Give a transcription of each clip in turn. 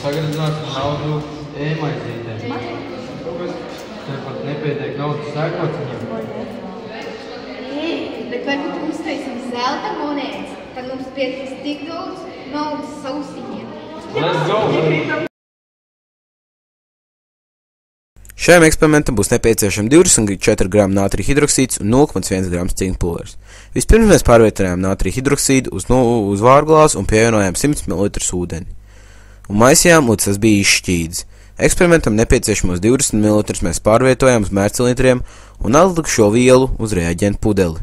Sagradzināt naudu e-maizītēm. Tev pat nepietiek naudas sēkociņiem. Bet varbūt mums taisam zelta monētas, tad mums pietiks tik daudz naudas sausiņiem. Let's go! Šajam eksperimentam būs nepieciešami 24 g nātrija hidroksīds un 0,1 g cinka pulveris. Vispirms mēs pārvietojām nātrija hidroksīdu uz vārglāzu un pievienojām 100 ml ūdeni. Un maisījām, līdz tas bija izšķīdis. Eksperimentam nepieciešamos 20 ml mēs pārvietojām uz mērcilītriem un atliku šo vielu uz reaģentu pudeli.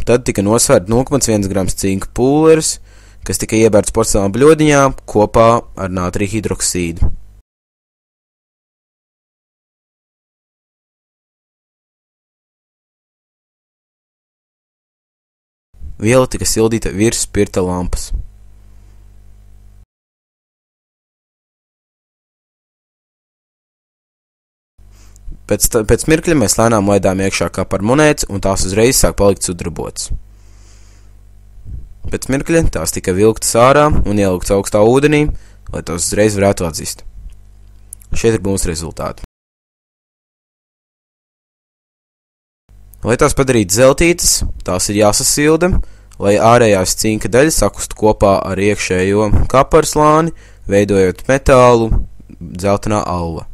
Tad tika nosvērta 0,1 g cinka pulveris, kas tika iebērts porcelāna bļodiņā kopā ar nātrija hidroksīdu. Viela tika sildīta virs spirta lampas. Pēc mirkļa mēs lēnām laidām iekšā kapara monētas, un tās uzreiz sāk palikt sudrabotas. Pēc mirkļa tās tika vilktas ārā un ieliktas augstā ūdenī, lai tās uzreiz varētu atzist. Šeit ir mūsu rezultāti. Lai tās padarītu zeltītas, tās ir jāsasilda, lai ārējās cinka daļa sakustu kopā ar iekšējo kapara slāni, veidojot metālu dzeltenā alva.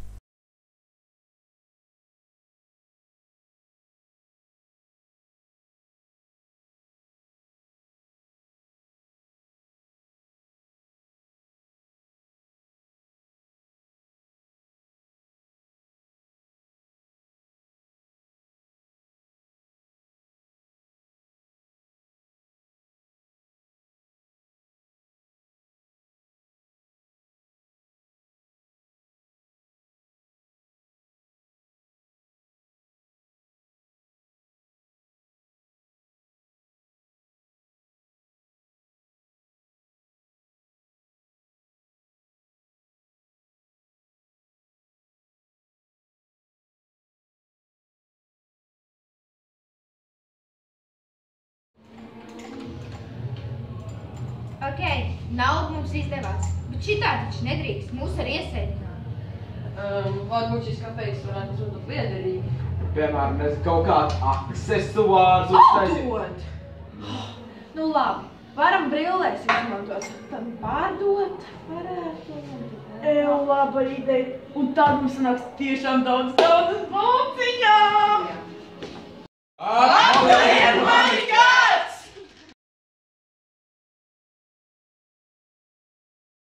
Ok, nauda mums izdevās, bet šitā taču nedrīkst, mūs arī iesēdināt. Varbūt šis kafejs varētu būt liederīgi. Piemēram, mēs kaut kāds aksesuārs uztaisīt. Atdot! Nu labi, varam brillēs izmantot, tad pārdot varētu. Laba ideja, un tad mums sanāks tiešām daudz naudas.